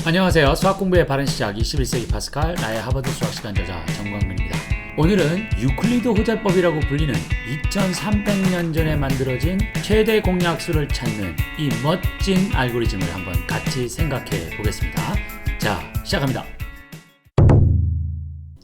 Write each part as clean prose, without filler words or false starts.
안녕하세요. 수학 공부의 바른 시작 21세기 파스칼 나의 하버드 수학 시간 저자 정광민입니다. 오늘은 유클리드 호재법이라고 불리는 2300년 전에 만들어진 최대 공약수를 찾는 이 멋진 알고리즘을 한번 같이 생각해 보겠습니다. 자, 시작합니다.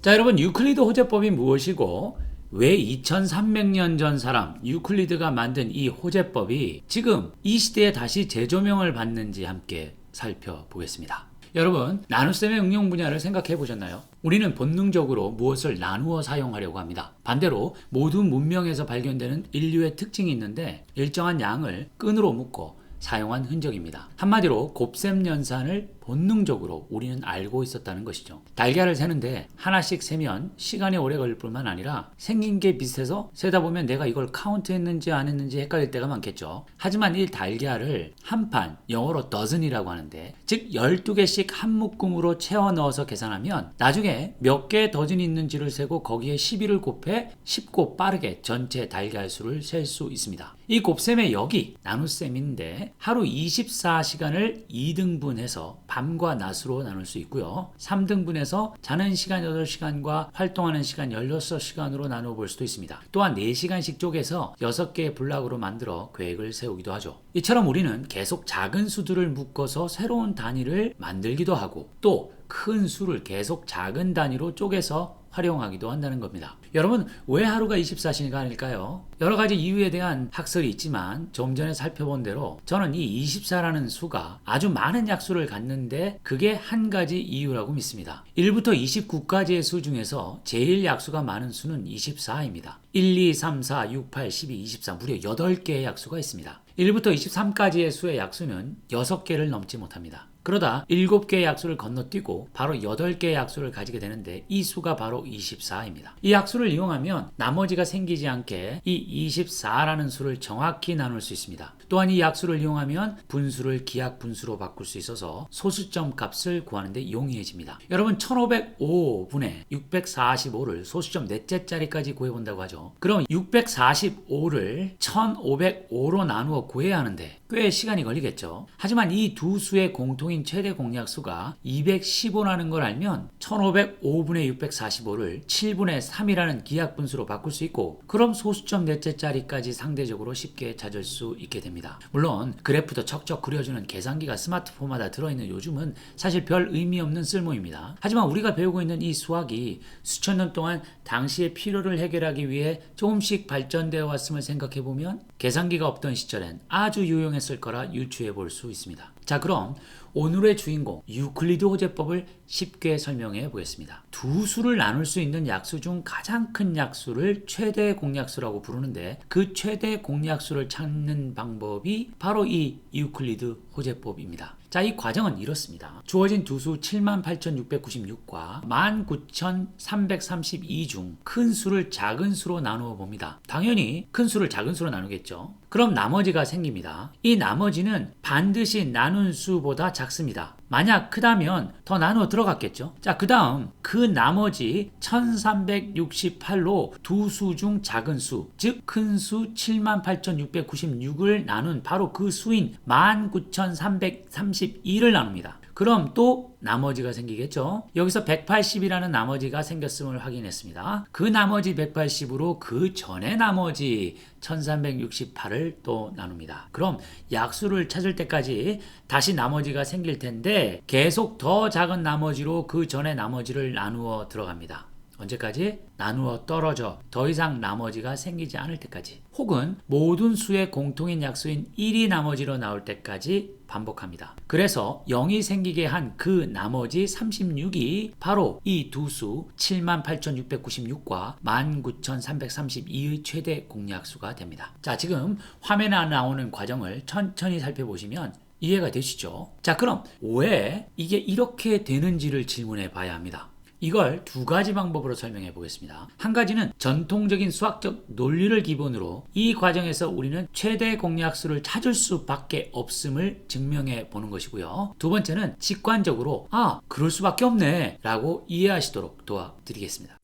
자, 여러분, 유클리드 호재법이 무엇이고 왜 2300년 전 사람 유클리드가 만든 이 호재법이 지금 이 시대에 다시 재조명을 받는지 함께 살펴보겠습니다. 여러분, 나눗셈의 응용 분야를 생각해 보셨나요? 우리는 본능적으로 무엇을 나누어 사용하려고 합니다. 반대로 모든 문명에서 발견되는 인류의 특징이 있는데 일정한 양을 끈으로 묶어 사용한 흔적입니다. 한마디로 곱셈 연산을 본능적으로 우리는 알고 있었다는 것이죠. 달걀을 세는데 하나씩 세면 시간이 오래 걸릴 뿐만 아니라 생긴 게 비슷해서 세다 보면 내가 이걸 카운트했는지 안 했는지 헷갈릴 때가 많겠죠. 하지만 이 달걀을 한 판, 영어로 dozen이라고 하는데 즉 12개씩 한 묶음으로 채워 넣어서 계산하면 나중에 몇 개의 더즌이 있는지를 세고 거기에 12를 곱해 쉽고 빠르게 전체 달걀 수를 셀 수 있습니다. 이 곱셈의 역이 나눗셈인데 하루 24시간을 2등분해서 밤과 낮으로 나눌 수 있고요. 3등분해서 자는 시간 8시간과 활동하는 시간 16시간으로 나눠 볼 수도 있습니다. 또한 4시간씩 쪼개서 6개의 블록으로 만들어 계획을 세우기도 하죠. 이처럼 우리는 계속 작은 수들을 묶어서 새로운 단위를 만들기도 하고 또 큰 수를 계속 작은 단위로 쪼개서 활용하기도 한다는 겁니다. 여러분, 왜 하루가 24시간일까요? 여러 가지 이유에 대한 학설이 있지만 좀 전에 살펴본 대로 저는 이 24라는 수가 아주 많은 약수를 갖는데 그게 한 가지 이유라고 믿습니다. 1부터 29까지의 수 중에서 제일 약수가 많은 수는 24입니다. 1, 2, 3, 4, 6, 8, 12, 24 무려 8개의 약수가 있습니다. 1부터 23까지의 수의 약수는 6개를 넘지 못합니다. 그러다 7개의 약수를 건너뛰고 바로 8개의 약수를 가지게 되는데 이 수가 바로 24입니다. 이 약수를 이용하면 나머지가 생기지 않게 이 24라는 수를 정확히 나눌 수 있습니다. 또한 이 약수를 이용하면 분수를 기하 분수로 바꿀 수 있어서 소수점 값을 구하는 데 용이해집니다. 여러분, 1505분의 645를 소수점 넷째 자리까지 구해본다고 하죠. 그럼 645를 1505로 나누어 구해야 하는데 꽤 시간이 걸리겠죠. 하지만 이 두 수의 공통인 최대 공약수가 215라는 걸 알면 1505분의 645를 7분의 3이라는 기하분수로 바꿀 수 있고 그럼 소수점 넷째 자리까지 상대적으로 쉽게 찾을 수 있게 됩니다. 물론 그래프도 척척 그려주는 계산기가 스마트폰마다 들어있는 요즘은 사실 별 의미 없는 쓸모입니다. 하지만 우리가 배우고 있는 이 수학이 수천 년 동안 당시의 필요를 해결하기 위해 조금씩 발전되어 왔음을 생각해보면 계산기가 없던 시절엔 아주 유용했을 거라 유추해 볼 수 있습니다. 자, 그럼 오늘의 주인공 유클리드 호재법을 쉽게 설명해 보겠습니다. 두 수를 나눌 수 있는 약수 중 가장 큰 약수를 최대 공약수라고 부르는데 그 최대 공약수를 찾는 방법이 바로 이 유클리드 호재법입니다. 자, 이 과정은 이렇습니다. 주어진 두 수 78,696과 19,332 중 큰 수를 작은 수로 나누어 봅니다. 당연히 큰 수를 작은 수로 나누겠죠. 그럼 나머지가 생깁니다. 이 나머지는 반드시 나눈 수보다 작습니다. 만약 크다면 더 나누어 들어갔겠죠. 자, 그 다음 그 나머지 1368로 두 수 중 작은 수, 즉 큰 수 78,696을 나눈 바로 그 수인 19,332를 나눕니다. 그럼 또 나머지가 생기겠죠. 여기서 180이라는 나머지가 생겼음을 확인했습니다. 그 나머지 180으로 그 전에 나머지 1368을 또 나눕니다. 그럼 약수를 찾을 때까지 다시 나머지가 생길 텐데 계속 더 작은 나머지로 그 전에 나머지를 나누어 들어갑니다. 언제까지? 나누어 떨어져 더 이상 나머지가 생기지 않을 때까지, 혹은 모든 수의 공통인 약수인 1이 나머지로 나올 때까지 반복합니다. 그래서 0이 생기게 한 그 나머지 36이 바로 이 두 수 78,696과 19,332의 최대 공약수가 됩니다. 자, 지금 화면에 나오는 과정을 천천히 살펴보시면 이해가 되시죠? 자, 그럼 왜 이게 이렇게 되는지를 질문해 봐야 합니다. 이걸 두 가지 방법으로 설명해 보겠습니다. 한 가지는 전통적인 수학적 논리를 기본으로 이 과정에서 우리는 최대 공약수를 찾을 수밖에 없음을 증명해 보는 것이고요. 두 번째는 직관적으로 그럴 수밖에 없네 라고 이해하시도록 도와드리겠습니다.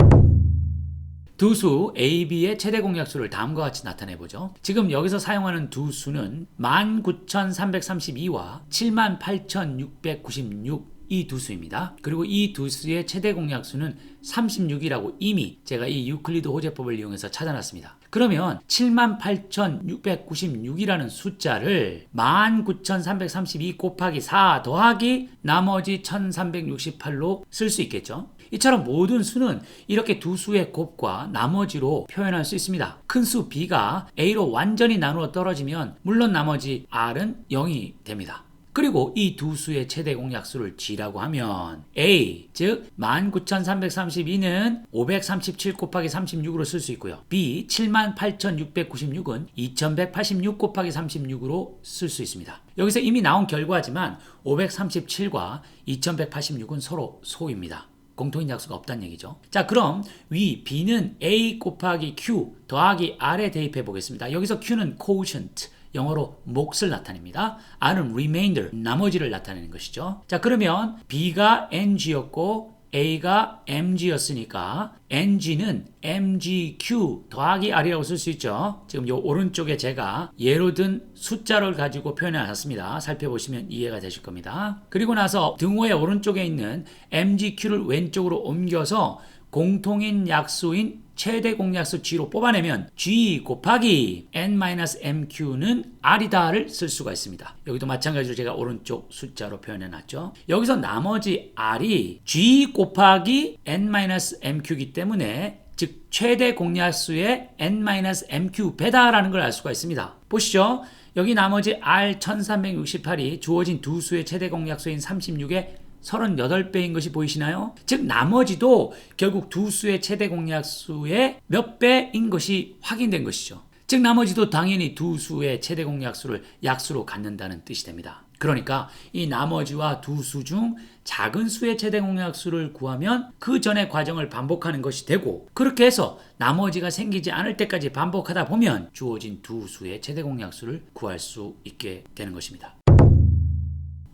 두 수 A, B의 최대 공약수를 다음과 같이 나타내보죠. 지금 여기서 사용하는 두 수는 19,332와 78,696 이 두 수입니다. 그리고 이 두 수의 최대 공약수는 36이라고 이미 제가 이 유클리드 호재법을 이용해서 찾아놨습니다. 그러면 78,696이라는 숫자를 19,332 곱하기 4 더하기 나머지 1,368로 쓸 수 있겠죠. 이처럼 모든 수는 이렇게 두 수의 곱과 나머지로 표현할 수 있습니다. 큰 수 b가 a로 완전히 나누어 떨어지면 물론 나머지 r은 0이 됩니다. 그리고 이 두 수의 최대 공약수를 g라고 하면 a, 즉 19,332는 537 곱하기 36으로 쓸 수 있고요. b, 78,696은 2186 곱하기 36으로 쓸 수 있습니다. 여기서 이미 나온 결과지만 537과 2186은 서로 소입니다. 공통인 약수가 없다는 얘기죠. 자, 그럼 위 b는 a 곱하기 q 더하기 r에 대입해 보겠습니다. 여기서 q는 quotient, 영어로 몫을 나타냅니다. r은 remainder, 나머지를 나타내는 것이죠. 자, 그러면 b가 ng였고 a가 mg였으니까 ng는 mgq 더하기 r이라고 쓸 수 있죠. 지금 요 오른쪽에 제가 예로 든 숫자를 가지고 표현해 놨습니다. 살펴보시면 이해가 되실 겁니다. 그리고 나서 등호의 오른쪽에 있는 mgq를 왼쪽으로 옮겨서 공통인 약수인 최대 공약수 g로 뽑아내면 g 곱하기 n-mq는 r이다를 쓸 수가 있습니다. 여기도 마찬가지로 제가 오른쪽 숫자로 표현해놨죠. 여기서 나머지 r이 g 곱하기 n-mq이기 때문에 즉 최대 공약수의 n-mq 배다라는 걸 알 수가 있습니다. 보시죠. 여기 나머지 r 1368이 주어진 두 수의 최대 공약수인 36의 38배인 것이 보이시나요? 즉 나머지도 결국 두 수의 최대 공약수의 몇 배인 것이 확인된 것이죠. 즉 나머지도 당연히 두 수의 최대 공약수를 약수로 갖는다는 뜻이 됩니다. 그러니까 이 나머지와 두 수 중 작은 수의 최대 공약수를 구하면 그 전의 과정을 반복하는 것이 되고, 그렇게 해서 나머지가 생기지 않을 때까지 반복하다 보면 주어진 두 수의 최대 공약수를 구할 수 있게 되는 것입니다.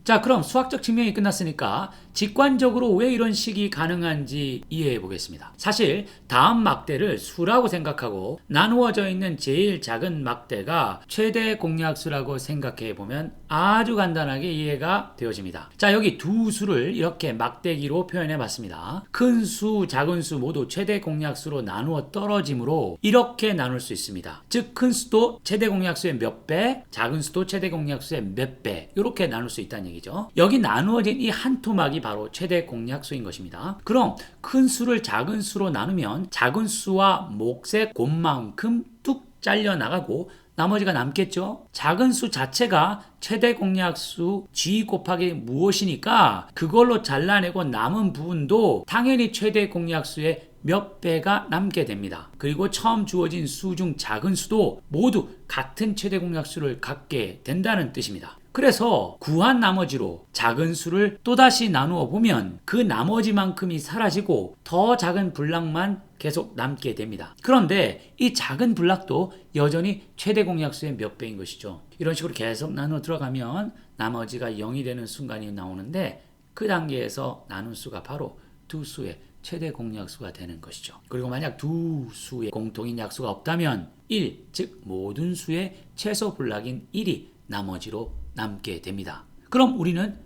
자, 그럼 수학적 증명이 끝났으니까 직관적으로 왜 이런 식이 가능한지 이해해 보겠습니다. 사실 다음 막대를 수라고 생각하고 나누어져 있는 제일 작은 막대가 최대 공약수라고 생각해 보면 아주 간단하게 이해가 되어집니다. 자, 여기 두 수를 이렇게 막대기로 표현해 봤습니다. 큰 수, 작은 수 모두 최대 공약수로 나누어 떨어지므로 이렇게 나눌 수 있습니다. 즉 큰 수도 최대 공약수의 몇 배, 작은 수도 최대 공약수의 몇 배, 이렇게 나눌 수 있다는 얘기죠. 여기 나누어진 이 한 토막이 바로 최대 공약수인 것입니다. 그럼 큰 수를 작은 수로 나누면 작은 수와 몫의 곱만큼 뚝 잘려 나가고 나머지가 남겠죠. 작은 수 자체가 최대 공약수 g 곱하기 무엇이니까 그걸로 잘라내고 남은 부분도 당연히 최대 공약수의 몇 배가 남게 됩니다. 그리고 처음 주어진 수 중 작은 수도 모두 같은 최대 공약수를 갖게 된다는 뜻입니다. 그래서 구한 나머지로 작은 수를 또다시 나누어 보면 그 나머지만큼이 사라지고 더 작은 분락만 계속 남게 됩니다. 그런데 이 작은 분락도 여전히 최대 공약수의 몇 배인 것이죠. 이런 식으로 계속 나누어 들어가면 나머지가 0이 되는 순간이 나오는데 그 단계에서 나눈 수가 바로 두 수의 최대 공약수가 되는 것이죠. 그리고 만약 두 수의 공통인 약수가 없다면 1, 즉 모든 수의 최소 분락인 1이 나머지로 남게 됩니다. 그럼 우리는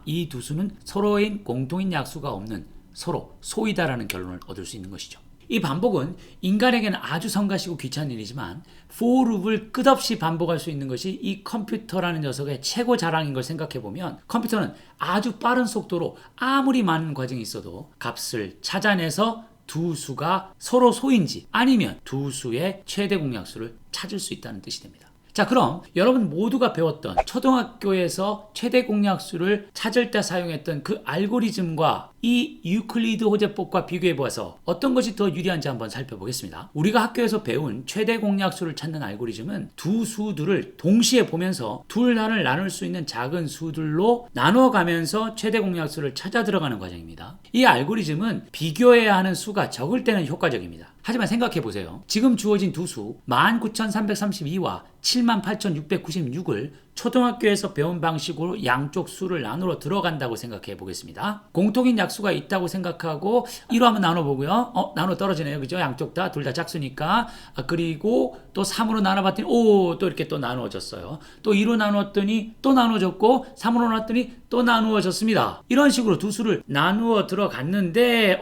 이 두 수는 서로인 공통인 약수가 없는 서로 소이다라는 결론을 얻을 수 있는 것이죠. 이 반복은 인간에게는 아주 성가시고 귀찮은 일이지만 for loop을 끝없이 반복할 수 있는 것이 이 컴퓨터라는 녀석의 최고 자랑인 걸 생각해보면 컴퓨터는 아주 빠른 속도로 아무리 많은 과정이 있어도 값을 찾아내서 두 수가 서로 소인지 아니면 두 수의 최대 공약수를 찾을 수 있다는 뜻이 됩니다. 자, 그럼 여러분 모두가 배웠던 초등학교에서 최대 공약수를 찾을 때 사용했던 그 알고리즘과 이 유클리드 호재법과 비교해 보아서 어떤 것이 더 유리한지 한번 살펴보겠습니다. 우리가 학교에서 배운 최대 공약수를 찾는 알고리즘은 두 수들을 동시에 보면서 둘 하나를 나눌 수 있는 작은 수들로 나누어 가면서 최대 공약수를 찾아 들어가는 과정입니다. 이 알고리즘은 비교해야 하는 수가 적을 때는 효과적입니다. 하지만 생각해 보세요. 지금 주어진 두 수 19,332와 78,696을 초등학교에서 배운 방식으로 양쪽 수를 나누어 들어간다고 생각해 보겠습니다. 공통인 약수가 있다고 생각하고 1로 한번 나눠보고요. 나눠 떨어지네요. 그죠? 양쪽 다, 둘 다 짝수니까. 그리고 또 3으로 나눠봤더니, 또 이렇게 또 나누어졌어요. 또 2로 나누었더니 또 나누어졌고, 3으로 나눴더니 또 나누어졌습니다. 이런 식으로 두 수를 나누어 들어갔는데,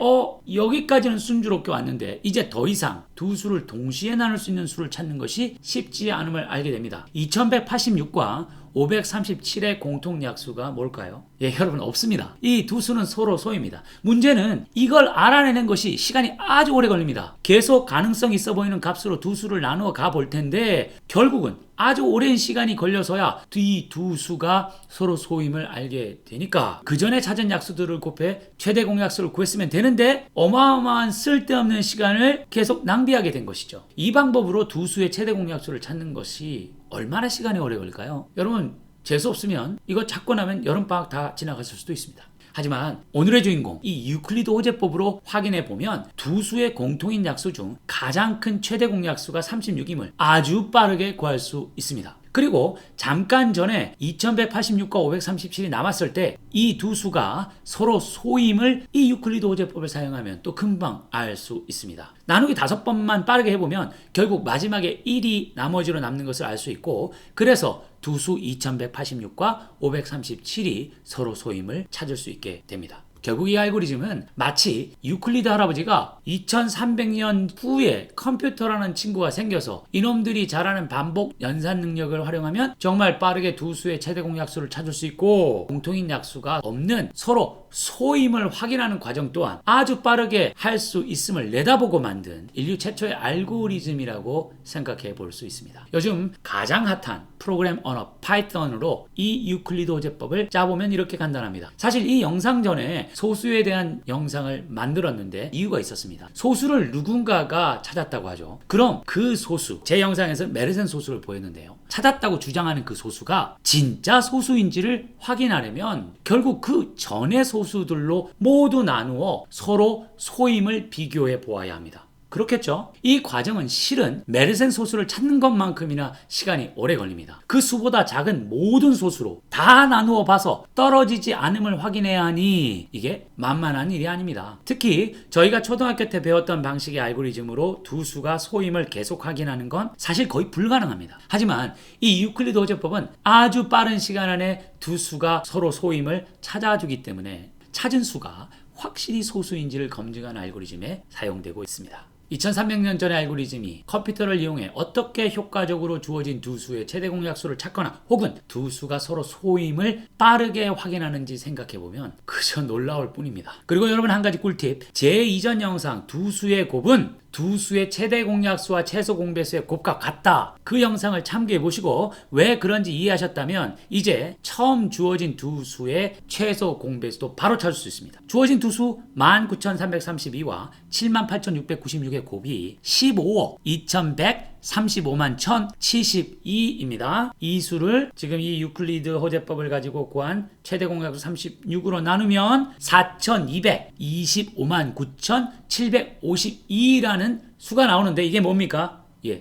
여기까지는 순조롭게 왔는데, 이제 더 이상 두 수를 동시에 나눌 수 있는 수를 찾는 것이 쉽지 않음을 알게 됩니다. 2186과 537의 공통약수가 뭘까요? 여러분 없습니다. 이 두 수는 서로 소입니다. 문제는 이걸 알아내는 것이 시간이 아주 오래 걸립니다. 계속 가능성이 있어 보이는 값으로 두 수를 나누어 가 볼 텐데 결국은 아주 오랜 시간이 걸려서야 이 두 수가 서로 소임을 알게 되니까 그 전에 찾은 약수들을 곱해 최대 공약수를 구했으면 되는데 어마어마한 쓸데없는 시간을 계속 낭비하게 된 것이죠. 이 방법으로 두 수의 최대 공약수를 찾는 것이 얼마나 시간이 오래 걸릴까요? 여러분 재수 없으면 이거 찾고 나면 여름방학 다 지나갔을 수도 있습니다. 하지만 오늘의 주인공 이 유클리드 호재법으로 확인해 보면 두 수의 공통인 약수 중 가장 큰 최대 공약수가 36임을 아주 빠르게 구할 수 있습니다. 그리고 잠깐 전에 2186과 537이 남았을 때 이 두 수가 서로 소임을 이 유클리드 호재법을 사용하면 또 금방 알 수 있습니다. 나누기 5번만 빠르게 해보면 결국 마지막에 1이 나머지로 남는 것을 알 수 있고 그래서 두 수 2186과 537이 서로 소임을 찾을 수 있게 됩니다. 결국 이 알고리즘은 마치 유클리드 할아버지가 2300년 후에 컴퓨터라는 친구가 생겨서 이놈들이 잘하는 반복 연산 능력을 활용하면 정말 빠르게 두 수의 최대 공약수를 찾을 수 있고 공통인 약수가 없는 서로 소임을 확인하는 과정 또한 아주 빠르게 할 수 있음을 내다보고 만든 인류 최초의 알고리즘이라고 생각해 볼 수 있습니다. 요즘 가장 핫한 프로그램 언어 파이썬으로 이 유클리드 호재법을 짜보면 이렇게 간단합니다. 사실 이 영상 전에 소수에 대한 영상을 만들었는데 이유가 있었습니다. 소수를 누군가가 찾았다고 하죠. 그럼 그 소수, 제 영상에서 메르센 소수를 보였는데요. 찾았다고 주장하는 그 소수가 진짜 소수인지를 확인하려면 결국 그 전의 소수들로 모두 나누어 서로 소임을 비교해 보아야 합니다. 그렇겠죠? 이 과정은 실은 메르센 소수를 찾는 것만큼이나 시간이 오래 걸립니다. 그 수보다 작은 모든 소수로 다 나누어 봐서 떨어지지 않음을 확인해야 하니 이게 만만한 일이 아닙니다. 특히 저희가 초등학교 때 배웠던 방식의 알고리즘으로 두 수가 소임을 계속 확인하는 건 사실 거의 불가능합니다. 하지만 이 유클리드 호재법은 아주 빠른 시간 안에 두 수가 서로 소임을 찾아주기 때문에 찾은 수가 확실히 소수인지를 검증하는 알고리즘에 사용되고 있습니다. 2300년 전의 알고리즘이 컴퓨터를 이용해 어떻게 효과적으로 주어진 두 수의 최대 공약수를 찾거나 혹은 두 수가 서로 소임을 빠르게 확인하는지 생각해보면 그저 놀라울 뿐입니다. 그리고 여러분 한 가지 꿀팁, 제 이전 영상 두 수의 곱은 두 수의 최대 공약수와 최소 공배수의 곱과 같다. 그 영상을 참고해 보시고 왜 그런지 이해하셨다면 이제 처음 주어진 두 수의 최소 공배수도 바로 찾을 수 있습니다. 주어진 두 수 19332와 78696의 곱이 15억 2135만 1072입니다. 이 수를 지금 이 유클리드 호재법을 가지고 구한 최대 공약수 36으로 나누면 4225만 9752라는 수가 나오는데 이게 뭡니까?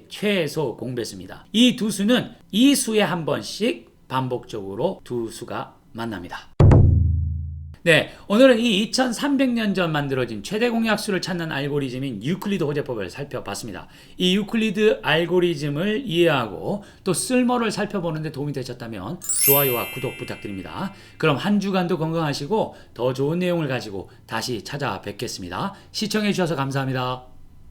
최소 공배수입니다. 이 두 수는 이 수에 한 번씩 반복적으로 두 수가 만납니다. 네, 오늘은 이 2300년 전 만들어진 최대 공약수를 찾는 알고리즘인 유클리드 호재법을 살펴봤습니다. 이 유클리드 알고리즘을 이해하고 또 쓸모를 살펴보는 데 도움이 되셨다면 좋아요와 구독 부탁드립니다. 그럼 한 주간도 건강하시고 더 좋은 내용을 가지고 다시 찾아뵙겠습니다. 시청해 주셔서 감사합니다.